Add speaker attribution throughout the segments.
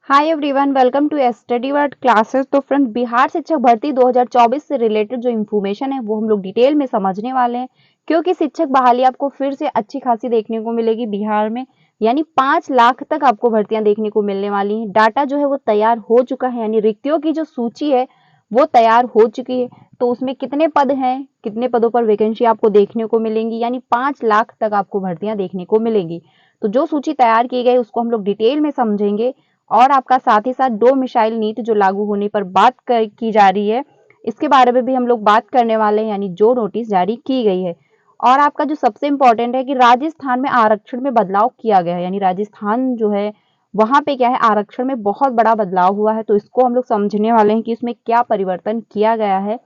Speaker 1: Hi everyone, welcome to study world classes. तो friend, Bihar शिक्षक भर्ती 2024 से रिलेटेड जो इन्फॉर्मेशन है वो हम लोग डिटेल में समझने वाले हैं, क्योंकि शिक्षक बहाली आपको फिर से अच्छी खासी देखने को मिलेगी बिहार में। यानी 5 लाख तक आपको भर्तियां देखने को मिलने वाली हैं। डाटा जो है वो तैयार हो चुका है, यानी रिक्तियों की जो सूची है वो तैयार हो चुकी है। तो उसमें कितने पद हैं, कितने पदों पर वैकेंसी आपको देखने को मिलेंगी, यानी 5 लाख तक आपको भर्तियां देखने को मिलेंगी। तो जो सूची तैयार की गई उसको हम लोग डिटेल में समझेंगे, और आपका साथ ही साथ डोमिसाइल नीति जो लागू होने पर की जा रही है, इसके बारे में भी हम लोग बात करने वाले हैं, यानी जो नोटिस जारी की गई है। और आपका जो सबसे इम्पोर्टेंट है कि राजस्थान में आरक्षण में बदलाव किया गया है, यानी राजस्थान जो है वहां पे क्या है, आरक्षण में बहुत बड़ा बदलाव हुआ है। तो इसको हम लोग समझने वाले हैं कि इसमें क्या परिवर्तन किया गया है,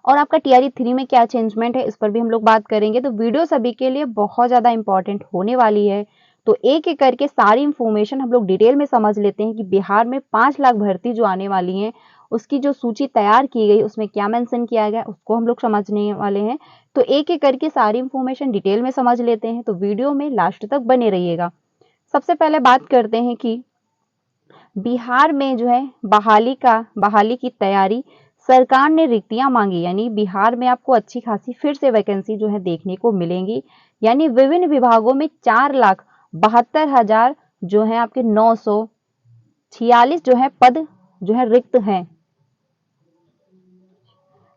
Speaker 1: और आपका टीआरई 3 में क्या चेंजमेंट है, इस पर भी हम लोग बात करेंगे। तो वीडियो सभी के लिए बहुत ज़्यादा इंपॉर्टेंट होने वाली है। तो एक एक करके सारी इंफॉर्मेशन हम लोग डिटेल में समझ लेते हैं कि बिहार में 5 लाख भर्ती जो आने वाली है उसकी जो सूची तैयार की गई उसमें क्या मेंशन किया गया उसको हम लोग समझने वाले हैं। तो एक एक करके सारी इंफॉर्मेशन डिटेल में समझ लेते हैं, तो वीडियो में लास्ट तक बने रहिएगा। सबसे पहले बात करते हैं कि बिहार में जो है बहाली की तैयारी, सरकार ने रिक्तियां मांगी, यानी बिहार में आपको अच्छी खासी फिर से वैकेंसी जो है देखने को मिलेंगी। यानी विभिन्न विभागों में 4,72,000 जो है आपके 946 जो है पद जो है रिक्त हैं।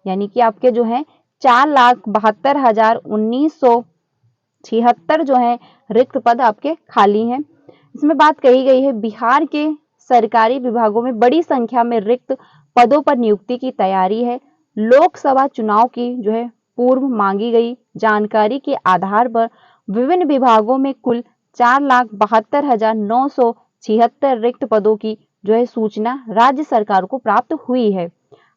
Speaker 1: यानी कि आपके जो है 4,72,1976 जो है रिक्त पद आपके खाली हैं। इसमें बात कही गई है बिहार के सरकारी विभागों में बड़ी संख्या में रिक्त पदों पर नियुक्ति की तैयारी है। लोकसभा चुनाव की जो है पूर्व मांगी गई जानकारी के आधार पर विभिन्न विभागों में कुल 4,72,976 रिक्त पदों की जो है सूचना राज्य सरकार को प्राप्त हुई है।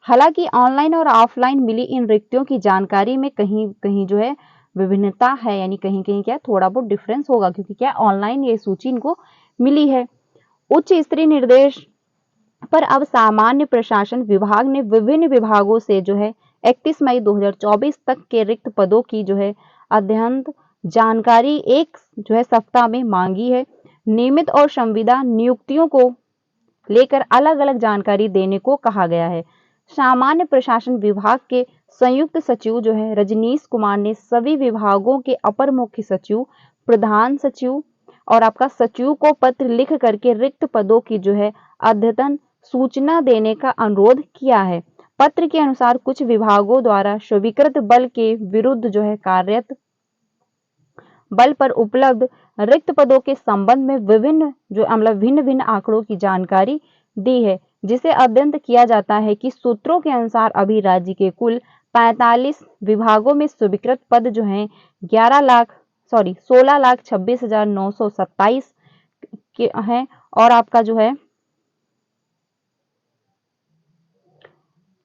Speaker 1: हालांकि ऑनलाइन और ऑफलाइन मिली इन रिक्तियों की जानकारी में कहीं कहीं जो है विभिन्नता है, यानी कहीं कहीं क्या थोड़ा बहुत डिफरेंस होगा, क्योंकि क्या ऑनलाइन ये सूची इनको मिली है। उच्च स्तरीय निर्देश पर अब सामान्य प्रशासन विभाग ने विभिन्न विभागों से जो है 31 मई 2024 तक के रिक्त पदों की जो है अध्ययन जानकारी एक जो है सप्ताह में मांगी है। नियमित और संविदा नियुक्तियों को लेकर अलग अलग जानकारी देने को कहा गया है। सामान्य प्रशासन विभाग के संयुक्त सचिव जो है रजनीश कुमार ने सभी विभागों के अपर मुख्य सचिव, प्रधान सचिव और आपका सचिव को पत्र लिख करके रिक्त पदों की जो है अद्यतन सूचना देने का अनुरोध किया है। पत्र के अनुसार कुछ विभागों द्वारा स्वीकृत बल के विरुद्ध जो है कार्यरत बल पर उपलब्ध रिक्त पदों के संबंध में विभिन्न जो मतलब भिन्न भिन्न आंकड़ों की जानकारी दी है, जिसे अध्ययन किया जाता है कि सूत्रों के अनुसार अभी राज्य के कुल 45 विभागों में स्वीकृत पद जो हैं 16,26,927 के हैं, और आपका जो है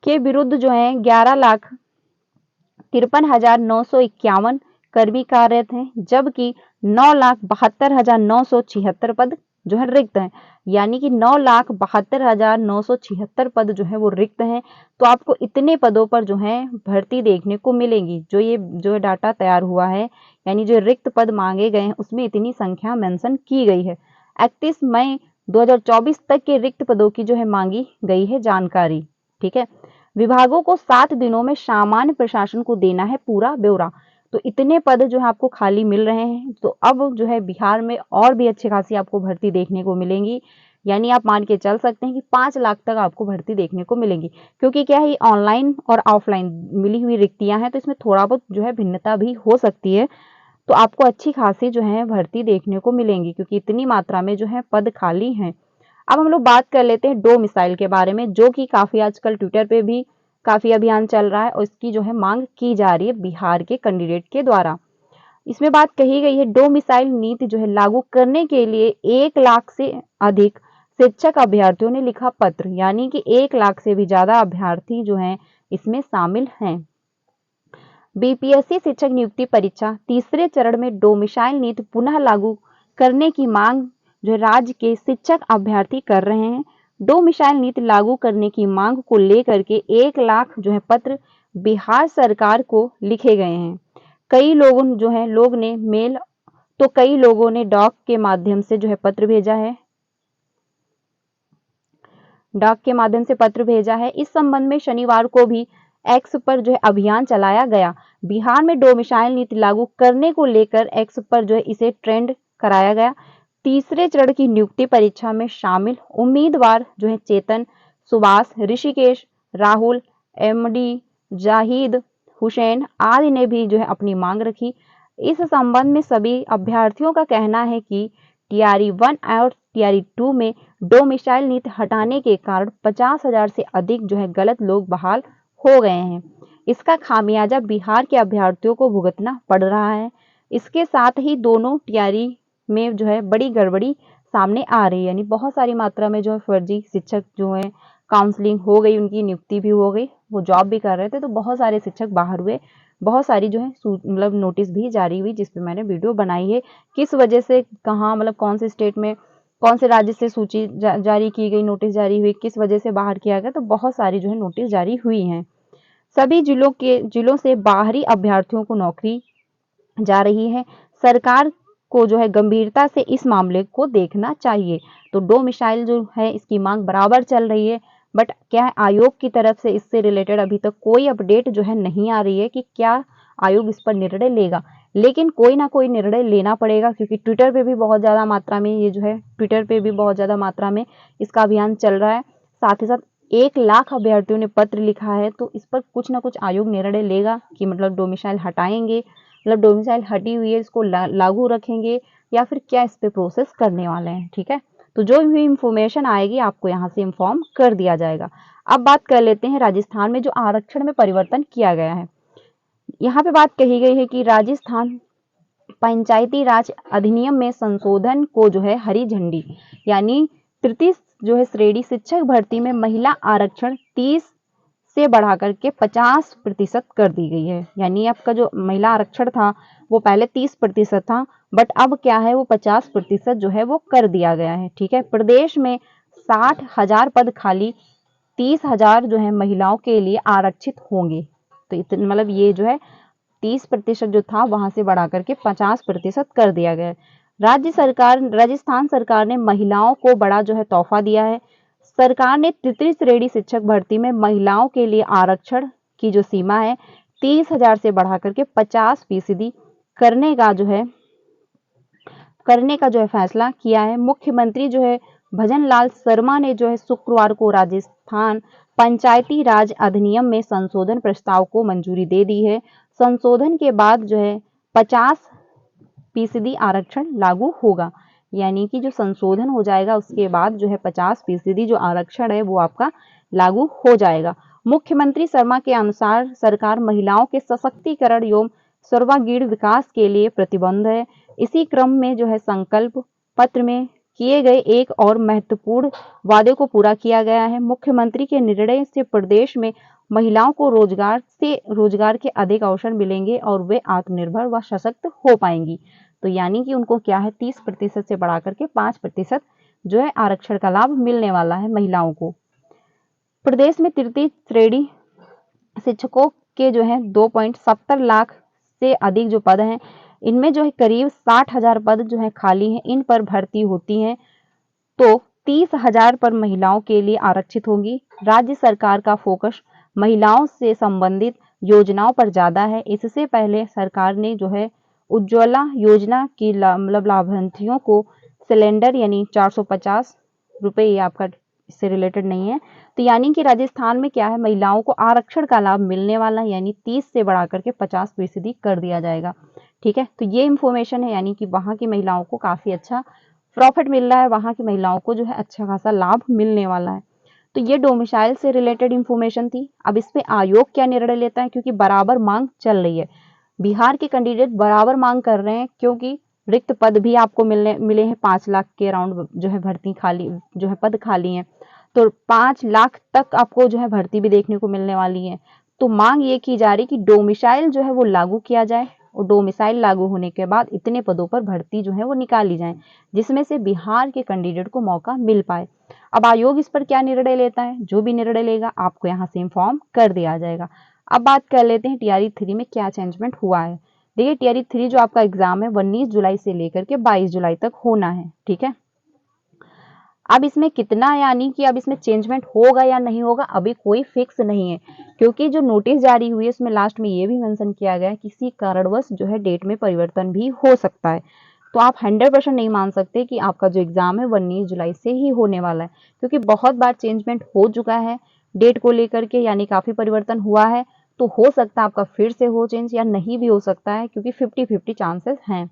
Speaker 1: के विरुद्ध जो है 11,53,951 कर्मी कार्यरत हैं, जबकि 9,72,976 पद जो है रिक्त हैं। यानी कि 9,72,976 पद जो है वो रिक्त हैं। तो आपको इतने पदों पर जो है भर्ती देखने को मिलेंगी। जो ये डाटा तैयार हुआ है, यानी जो रिक्त पद मांगे गए हैं उसमें इतनी संख्या मेंशन की गई है। 31 मई 2024 तक के रिक्त पदों की जो है मांगी गई है जानकारी। ठीक है, विभागों को 7 दिनों में सामान्य प्रशासन को देना है पूरा ब्यौरा। तो इतने पद जो है आपको खाली मिल रहे हैं, तो अब जो है बिहार में और भी अच्छी खासी आपको भर्ती देखने को मिलेंगी। यानी आप मान के चल सकते हैं कि 5 लाख तक आपको भर्ती देखने को मिलेंगी, क्योंकि क्या है ऑनलाइन और ऑफलाइन मिली हुई रिक्तियां हैं, तो इसमें थोड़ा बहुत जो है भिन्नता भी हो सकती है। तो आपको अच्छी खासी जो है भर्ती देखने को मिलेंगी, क्योंकि इतनी मात्रा में जो है पद खाली हैं। अब हम लोग बात कर लेते हैं डो मिसाइल के बारे में, जो कि काफ़ी आजकल ट्विटर पे भी काफ़ी अभियान चल रहा है और इसकी जो है मांग की जा रही है बिहार के कैंडिडेट के द्वारा। इसमें बात कही गई है डो मिसाइल नीति जो है लागू करने के लिए 1 लाख से अधिक शिक्षक अभ्यर्थियों ने लिखा पत्र, यानी कि 1 लाख से भी ज़्यादा अभ्यर्थी जो हैं इसमें शामिल हैं। बीपीएससी शिक्षक नियुक्ति परीक्षा तीसरे चरण में डोमिसाइल नीति पुनः लागू करने की मांग जो राज्य के शिक्षक अभ्यर्थी कर रहे हैं। डोमिसाइल नीति लागू करने की मांग को लेकर के 1 लाख जो है पत्र बिहार सरकार को लिखे गए हैं। कई लोगों जो है लोग ने मेल, तो कई लोगों ने डॉक के माध्यम से जो है पत्र भेजा है। डाक के माध्यम से पत्र भेजा है। इस संबंध में शनिवार को भी एक्स पर जो है अभियान चलाया गया। बिहार में डोमिसाइल नीति लागू करने को लेकर एक्स पर जो है इसे ट्रेंड कराया गया। तीसरे चरण की नियुक्ति परीक्षा में शामिल उम्मीदवार जो है चेतन, सुभाष, ऋषिकेश, राहुल, एमडी, जाहिद हुसैन आदि ने भी जो है अपनी मांग रखी। इस संबंध में सभी अभ्यर्थियों का कहना है कि टीआरई 1 और टीआरई 2 में डोमिसाइल नीति हटाने के कारण 50,000 से अधिक जो है गलत लोग बहाल हो गए हैं। इसका खामियाजा बिहार के अभ्यर्थियों को भुगतना पड़ रहा है। इसके साथ ही दोनों टीआरई में जो है बड़ी गड़बड़ी सामने आ रही है, यानी बहुत सारी मात्रा में जो है फर्जी शिक्षक जो है काउंसलिंग हो गई, उनकी नियुक्ति भी हो गई, वो जॉब भी कर रहे थे, तो बहुत सारे शिक्षक बाहर हुए, बहुत सारी जो है मतलब नोटिस भी जारी हुई, जिस पे मैंने वीडियो बनाई है। किस वजह से, कहाँ, मतलब कौन से स्टेट में, कौन से राज्य से सूची जारी की गई, नोटिस जारी हुई, किस वजह से बाहर किया गया, तो बहुत सारी जो है नोटिस जारी हुई हैं। सभी जिलों से बाहरी अभ्यर्थियों को नौकरी जा रही है। सरकार को जो है गंभीरता से इस मामले को देखना चाहिए। तो डोमिसाइल जो है इसकी मांग बराबर चल रही है, बट क्या है, आयोग की तरफ से इससे रिलेटेड अभी तक कोई अपडेट जो है नहीं आ रही है कि क्या आयोग इस पर निर्णय लेगा। लेकिन कोई ना कोई निर्णय लेना पड़ेगा, क्योंकि ट्विटर पे भी बहुत ज़्यादा मात्रा में ये जो है ट्विटर पे भी बहुत ज़्यादा मात्रा में इसका अभियान चल रहा है। साथ ही साथ 1 लाख अभ्यर्थियों ने पत्र लिखा है, तो इस पर कुछ ना कुछ आयोग निर्णय लेगा कि मतलब डोमिसाइल हटाएंगे, मतलब डोमिसाइल हटी हुई है इसको लागू रखेंगे, या फिर क्या इस पे प्रोसेस करने वाले हैं। ठीक है, तो जो भी इंफॉर्मेशन आएगी आपको यहाँ से इन्फॉर्म कर दिया जाएगा। अब बात कर लेते हैं राजस्थान में जो आरक्षण में परिवर्तन किया गया है। यहाँ पे बात कही गई है कि राजस्थान पंचायती राज अधिनियम में संशोधन को जो है हरी झंडी, यानी तृतीय जो है श्रेणी शिक्षक भर्ती में महिला आरक्षण 30 से बढ़ाकर के 50% कर दी गई है। यानी आपका जो महिला आरक्षण था वो पहले 30% था, बट अब क्या है, वो 50% जो है वो कर दिया गया है। ठीक है, प्रदेश में 60,000 पद खाली, 30,000 जो है महिलाओं के लिए आरक्षित होंगे। तो इतने मतलब ये जो है 30% जो था वहां से बढ़ा करके 50% कर दिया गया। राजस्थान सरकार ने महिलाओं को बड़ा जो है तोहफा दिया है। सरकार ने तृतीय श्रेणी शिक्षक भर्ती में महिलाओं के लिए आरक्षण की जो सीमा है 30,000 से बढ़ा करके 50% करने का जो है फैसला किया है। मुख्यमंत्री जो है भजनलाल शर्मा ने जो है शुक्रवार को राजस्थान पंचायती राज अधिनियम में संशोधन प्रस्ताव को मंजूरी दे दी है। संशोधन के बाद जो है 50% आरक्षण लागू होगा, यानी कि जो संशोधन हो जाएगा उसके बाद जो है 50% जो आरक्षण है वो आपका लागू हो जाएगा। मुख्यमंत्री शर्मा के अनुसार सरकार महिलाओं के सशक्तिकरण एवं सर्वांगीण विकास के लिए प्रतिबद्ध है। इसी क्रम में जो है संकल्प पत्र में किए गए एक और महत्वपूर्ण वादे को पूरा किया गया है। मुख्यमंत्री के निर्णय से प्रदेश में महिलाओं को रोजगार के अधिक अवसर मिलेंगे और वे आत्मनिर्भर व सशक्त हो पाएंगी। तो यानी कि उनको क्या है 30% से बढ़ा करके 5% जो है आरक्षण का लाभ मिलने वाला है महिलाओं को। प्रदेश में तृतीय श्रेणी शिक्षकों के जो है 2.70 लाख से अधिक जो पद हैं, इनमें जो है करीब 60,000 पद जो है खाली हैं, इन पर भर्ती होती हैं तो 30,000 पर महिलाओं के लिए आरक्षित होंगी। राज्य सरकार का फोकस महिलाओं से संबंधित योजनाओं पर ज्यादा है। इससे पहले सरकार ने जो है उज्ज्वला योजना की मतलब लाभार्थियों को सिलेंडर यानी 450 रुपए, ये आपका इससे रिलेटेड नहीं है। तो यानी कि राजस्थान में क्या है, महिलाओं को आरक्षण का लाभ मिलने वाला है, यानी 30 से बढ़ा करके 50% कर दिया जाएगा। ठीक है, तो ये इंफॉर्मेशन है, यानी कि वहां की महिलाओं को काफी अच्छा प्रॉफिट मिल रहा है, वहां की महिलाओं को जो है अच्छा खासा लाभ मिलने वाला है। तो ये डोमिसाइल से रिलेटेड इंफॉर्मेशन थी। अब इस पे आयोग क्या निर्णय लेता है, क्योंकि बराबर मांग चल रही है, बिहार के कैंडिडेट बराबर मांग कर रहे हैं, क्योंकि रिक्त पद भी आपको मिले हैं 5 लाख के अराउंड जो है भर्ती खाली जो है पद खाली हैं, तो 5 लाख तक आपको जो है भर्ती भी देखने को मिलने वाली है। तो मांग ये की जा रही कि डोमिसाइल जो है वो लागू किया जाए, और डोमिसाइल लागू होने के बाद इतने पदों पर भर्ती जो है वो निकाली जाए, जिसमें से बिहार के कैंडिडेट को मौका मिल पाए। अब आयोग इस पर क्या निर्णय लेता है, जो भी निर्णय लेगा आपको यहाँ से इन्फॉर्म कर दिया जाएगा। अब बात कर लेते हैं टीआरई 3 में क्या चेंजमेंट हुआ है। देखिए, टीआरई 3 जो आपका एग्जाम है 19 जुलाई से लेकर के 22 जुलाई तक होना है। ठीक है, अब इसमें कितना, यानी कि अब इसमें चेंजमेंट होगा या नहीं होगा, अभी कोई फिक्स नहीं है, क्योंकि जो नोटिस जारी हुई है उसमें लास्ट में ये भी मेंशन किया गया है किसी कारणवश जो है डेट में परिवर्तन भी हो सकता है। तो आप 100% नहीं मान सकते कि आपका जो एग्जाम है 19 जुलाई से ही होने वाला है, क्योंकि बहुत बार चेंजमेंट हो चुका है डेट को लेकर के, यानी काफी परिवर्तन हुआ है। तो हो सकता है आपका फिर से हो चेंज, या नहीं भी हो सकता है, क्योंकि 50-50 चांसेस हैं।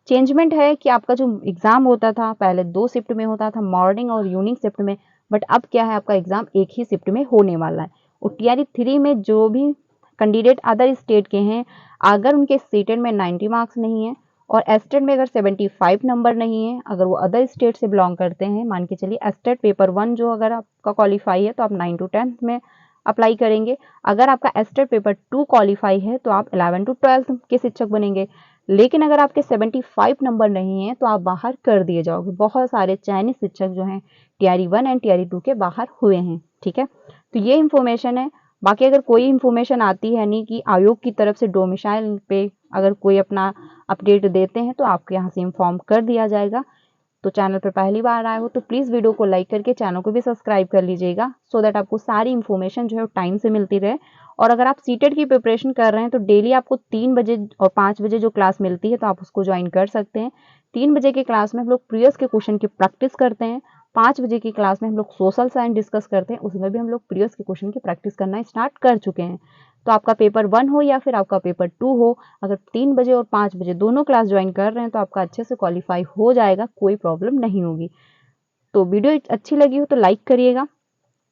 Speaker 1: चेंजमेंट है कि आपका जो एग्जाम होता था पहले 2 शिफ्ट में होता था, मॉर्निंग और इवनिंग शिफ्ट में, बट अब क्या है, आपका एग्जाम एक ही शिफ्ट में होने वाला है। और टीआरई 3 में जो भी कैंडिडेट अदर स्टेट के हैं, अगर उनके सीटेट में 90 मार्क्स नहीं है और एस्टेट में अगर 75 नंबर नहीं है, अगर वो अदर स्टेट से बिलोंग करते हैं, मान के चलिए एस्टेट पेपर 1 जो अगर आपका क्वालिफाई है तो आप 9 टू 10 में अप्लाई करेंगे। अगर आपका एस्टेट पेपर 2 क्वालिफाई है तो आप 11 टू 12 के शिक्षक बनेंगे। लेकिन अगर आपके 75 नंबर नहीं है तो आप बाहर कर दिए जाओगे। बहुत सारे चयनित शिक्षक जो हैं टीआरई 1 एंड टीआरई 2 के बाहर हुए हैं। ठीक है, तो ये इन्फॉर्मेशन है। बाकी अगर कोई इन्फॉर्मेशन आती है, यानी कि आयोग की तरफ से डोमिसाइल पे अगर कोई अपना अपडेट देते हैं तो आपको यहाँ से इन्फॉर्म कर दिया जाएगा। तो चैनल पर पहली बार आए हो तो प्लीज़ वीडियो को लाइक करके चैनल को भी सब्सक्राइब कर लीजिएगा, सो दैट आपको सारी इन्फॉर्मेशन जो है टाइम से मिलती रहे। और अगर आप सीटेट की प्रिपरेशन कर रहे हैं तो डेली आपको 3 बजे और 5 बजे जो क्लास मिलती है तो आप उसको ज्वाइन कर सकते हैं। 3 बजे की क्लास में हम लोग प्रीवियस के क्वेश्चन की प्रैक्टिस करते हैं। 5 बजे की क्लास में हम लोग सोशल साइंस डिस्कस करते हैं, उसमें भी हम लोग प्रीवियस के क्वेश्चन की प्रैक्टिस करना स्टार्ट कर चुके हैं। तो आपका पेपर 1 हो या फिर आपका पेपर 2 हो, अगर 3 बजे और 5 बजे दोनों क्लास ज्वाइन कर रहे हैं तो आपका अच्छे से क्वालिफाई हो जाएगा, कोई प्रॉब्लम नहीं होगी। तो वीडियो अच्छी लगी हो तो लाइक करिएगा,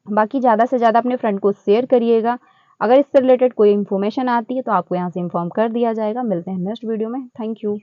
Speaker 1: बाकी ज़्यादा से ज़्यादा अपने फ्रेंड को शेयर करिएगा। अगर इससे रिलेटेड कोई इन्फॉर्मेशन आती है तो आपको यहाँ से इन्फॉर्म कर दिया जाएगा। मिलते हैं नेक्स्ट वीडियो में। Thank you.